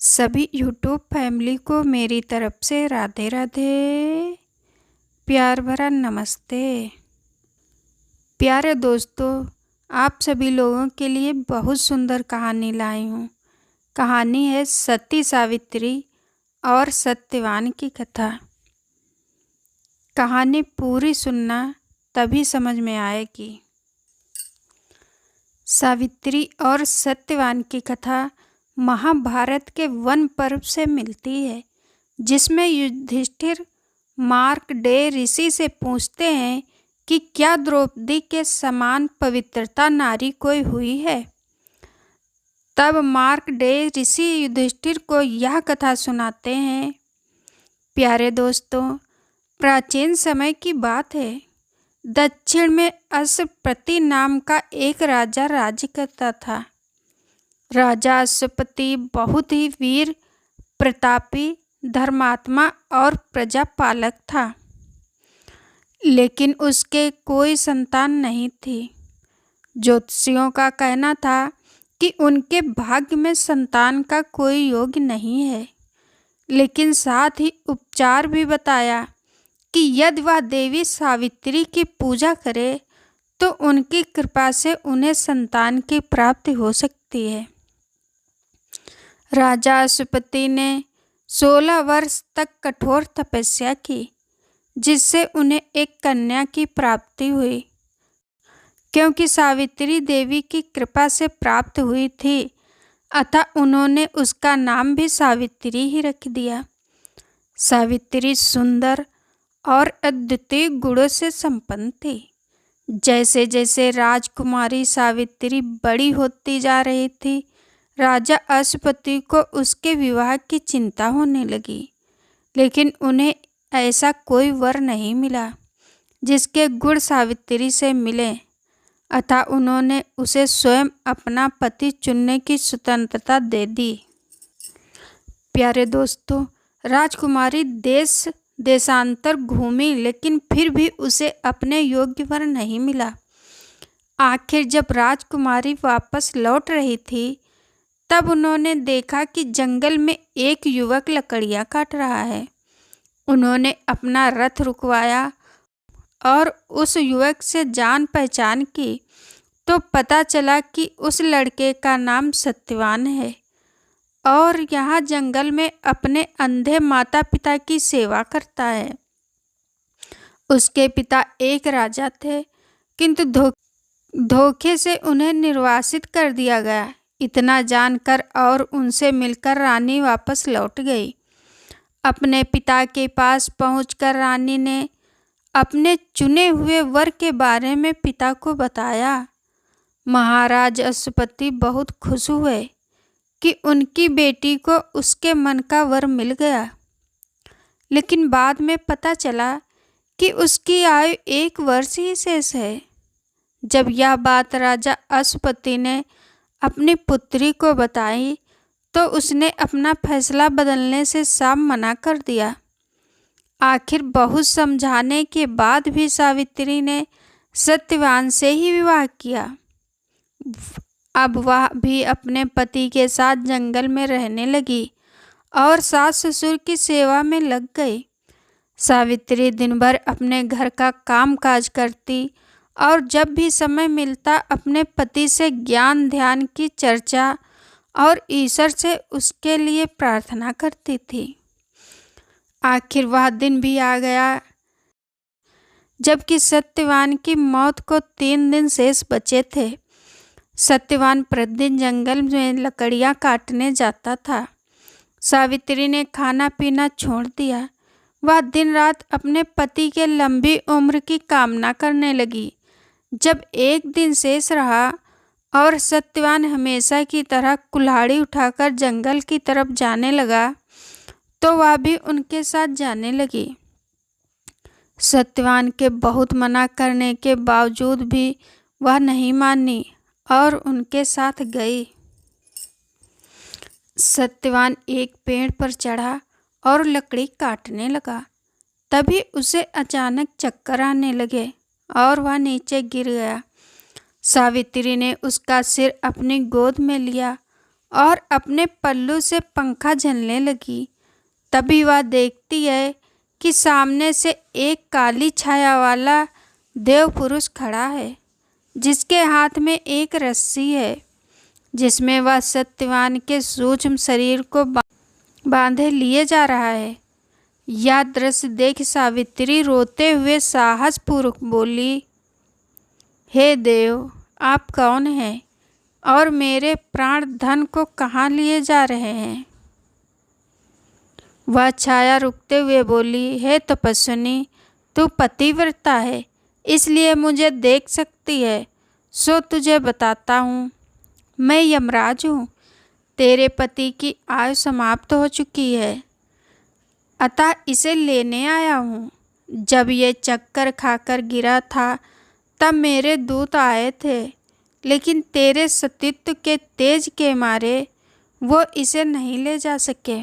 सभी YouTube family को मेरी तरफ से राधे राधे, प्यार भरा नमस्ते। प्यारे दोस्तों, आप सभी लोगों के लिए बहुत सुंदर कहानी लाई हूँ। कहानी है सती सावित्री और सत्यवान की कथा। कहानी पूरी सुनना, तभी समझ में आएगी। सावित्री और सत्यवान की कथा महाभारत के वन पर्व से मिलती है, जिसमें युधिष्ठिर मार्कंडेय ऋषि से पूछते हैं कि क्या द्रौपदी के समान पवित्रता नारी कोई हुई है। तब मार्कंडेय ऋषि युधिष्ठिर को यह कथा सुनाते हैं। प्यारे दोस्तों, प्राचीन समय की बात है। दक्षिण में अश्वपति नाम का एक राजा राज्य करता था। राजा अश्वपति बहुत ही वीर, प्रतापी, धर्मात्मा और प्रजापालक था, लेकिन उसके कोई संतान नहीं थी। ज्योतिषियों का कहना था कि उनके भाग्य में संतान का कोई योग नहीं है, लेकिन साथ ही उपचार भी बताया कि यदि वह देवी सावित्री की पूजा करे तो उनकी कृपा से उन्हें संतान की प्राप्ति हो सकती है। राजा अश्वपति ने 16 वर्ष तक कठोर तपस्या की, जिससे उन्हें एक कन्या की प्राप्ति हुई। क्योंकि सावित्री देवी की कृपा से प्राप्त हुई थी, अतः उन्होंने उसका नाम भी सावित्री ही रख दिया। सावित्री सुंदर और अद्वितीय गुणों से संपन्न थी। जैसे जैसे राजकुमारी सावित्री बड़ी होती जा रही थी, राजा अश्वपति को उसके विवाह की चिंता होने लगी, लेकिन उन्हें ऐसा कोई वर नहीं मिला जिसके गुण सावित्री से मिले। अतः उन्होंने उसे स्वयं अपना पति चुनने की स्वतंत्रता दे दी। प्यारे दोस्तों, राजकुमारी देश देशांतर घूमी, लेकिन फिर भी उसे अपने योग्य वर नहीं मिला। आखिर जब राजकुमारी वापस लौट रही थी, तब उन्होंने देखा कि जंगल में एक युवक लकड़ियाँ काट रहा है। उन्होंने अपना रथ रुकवाया और उस युवक से जान पहचान की, तो पता चला कि उस लड़के का नाम सत्यवान है और यहाँ जंगल में अपने अंधे माता पिता की सेवा करता है। उसके पिता एक राजा थे, किंतु धोखे से उन्हें निर्वासित कर दिया गया। इतना जानकर और उनसे मिलकर रानी वापस लौट गई। अपने पिता के पास पहुंचकर रानी ने अपने चुने हुए वर के बारे में पिता को बताया। महाराज अश्वपति बहुत खुश हुए कि उनकी बेटी को उसके मन का वर मिल गया, लेकिन बाद में पता चला कि उसकी आयु 1 वर्ष ही शेष है। जब यह बात राजा अश्वपति ने अपनी पुत्री को बताई, तो उसने अपना फैसला बदलने से साफ मना कर दिया। आखिर बहुत समझाने के बाद भी सावित्री ने सत्यवान से ही विवाह किया। अब वह भी अपने पति के साथ जंगल में रहने लगी और सास ससुर की सेवा में लग गई। सावित्री दिन भर अपने घर का काम काज करती और जब भी समय मिलता अपने पति से ज्ञान ध्यान की चर्चा और ईश्वर से उसके लिए प्रार्थना करती थी। आखिर वह दिन भी आ गया जबकि सत्यवान की मौत को 3 दिन शेष बचे थे। सत्यवान प्रतिदिन जंगल में लकड़ियाँ काटने जाता था। सावित्री ने खाना पीना छोड़ दिया। वह दिन रात अपने पति के लंबी उम्र की कामना करने लगी। जब एक दिन शेष रहा और सत्यवान हमेशा की तरह कुल्हाड़ी उठाकर जंगल की तरफ जाने लगा, तो वह भी उनके साथ जाने लगी। सत्यवान के बहुत मना करने के बावजूद भी वह नहीं मानी और उनके साथ गई। सत्यवान एक पेड़ पर चढ़ा और लकड़ी काटने लगा। तभी उसे अचानक चक्कर आने लगे और वह नीचे गिर गया। सावित्री ने उसका सिर अपनी गोद में लिया और अपने पल्लू से पंखा झलने लगी। तभी वह देखती है कि सामने से एक काली छाया वाला देव पुरुष खड़ा है, जिसके हाथ में एक रस्सी है, जिसमें वह सत्यवान के सूक्ष्म शरीर को बांधे लिए जा रहा है। यह दृश्य देख सावित्री रोते हुए साहसपूर्वक बोली, हे देव, आप कौन हैं और मेरे प्राण धन को कहाँ लिए जा रहे हैं? वह छाया रुकते हुए बोली, हे तपस्विनी, तू पतिव्रता है, इसलिए मुझे देख सकती है, सो तुझे बताता हूँ। मैं यमराज हूँ। तेरे पति की आयु समाप्त हो चुकी है, अतः इसे लेने आया हूँ। जब ये चक्कर खाकर गिरा था तब मेरे दूत आए थे, लेकिन तेरे सतीत्व के तेज के मारे वो इसे नहीं ले जा सके,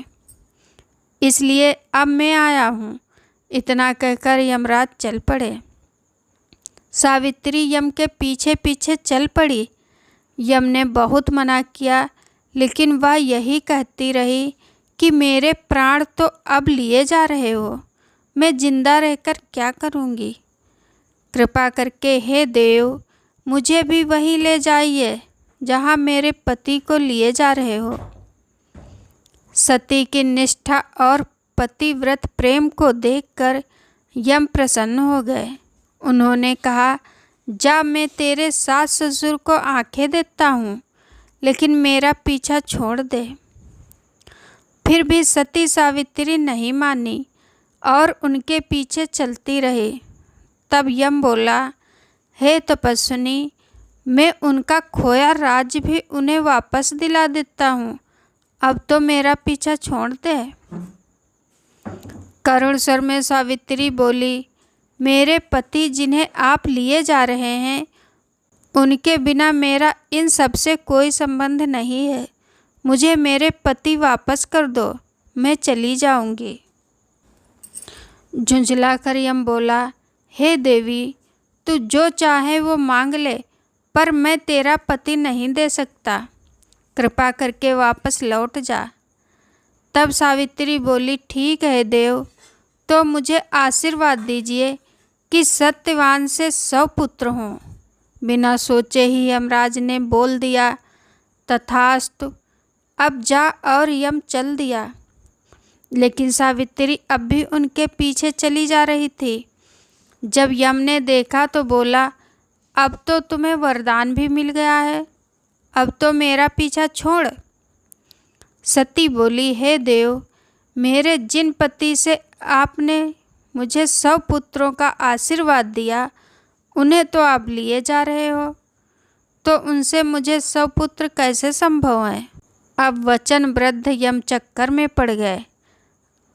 इसलिए अब मैं आया हूँ। इतना कहकर यमराज चल पड़े। सावित्री यम के पीछे पीछे चल पड़ी। यम ने बहुत मना किया, लेकिन वह यही कहती रही कि मेरे प्राण तो अब लिए जा रहे हो, मैं जिंदा रहकर क्या करूँगी? कृपा करके हे देव, मुझे भी वहीं ले जाइए जहाँ मेरे पति को लिए जा रहे हो। सती की निष्ठा और पतिव्रत प्रेम को देखकर यम प्रसन्न हो गए। उन्होंने कहा, जा, मैं तेरे सास ससुर को आंखें देता हूँ, लेकिन मेरा पीछा छोड़ दे। फिर भी सती सावित्री नहीं मानी और उनके पीछे चलती रही। तब यम बोला, हे तपस्विनी, मैं उनका खोया राज्य भी उन्हें वापस दिला देता हूँ, अब तो मेरा पीछा छोड़ दे। करुण स्वर में सावित्री बोली, मेरे पति जिन्हें आप लिए जा रहे हैं, उनके बिना मेरा इन सब से कोई संबंध नहीं है। मुझे मेरे पति वापस कर दो, मैं चली जाऊंगी। झुंझलाकर यम बोला, हे देवी, तू जो चाहे वो मांग ले, पर मैं तेरा पति नहीं दे सकता। कृपा करके वापस लौट जा। तब सावित्री बोली, ठीक है देव, तो मुझे आशीर्वाद दीजिए कि सत्यवान से 100 पुत्र हों। बिना सोचे ही यमराज ने बोल दिया, तथास्तु, अब जा, और यम चल दिया। लेकिन सावित्री अब भी उनके पीछे चली जा रही थी। जब यम ने देखा तो बोला, अब तो तुम्हें वरदान भी मिल गया है, अब तो मेरा पीछा छोड़। सती बोली, हे देव, मेरे जिन पति से आपने मुझे 100 पुत्रों का आशीर्वाद दिया, उन्हें तो आप लिए जा रहे हो, तो उनसे मुझे 100 पुत्र कैसे संभव हैं? अब वचन वृद्ध यम चक्कर में पड़ गए।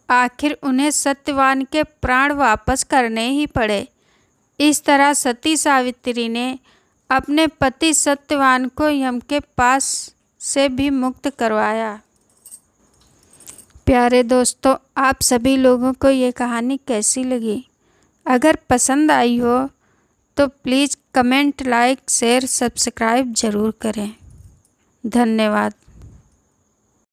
आखिर उन्हें सत्यवान के प्राण वापस करने ही पड़े। इस तरह सती सावित्री ने अपने पति सत्यवान को यम के पास से भी मुक्त करवाया। प्यारे दोस्तों, आप सभी लोगों को ये कहानी कैसी लगी? अगर पसंद आई हो तो please comment, like, share, subscribe ज़रूर करें। धन्यवाद।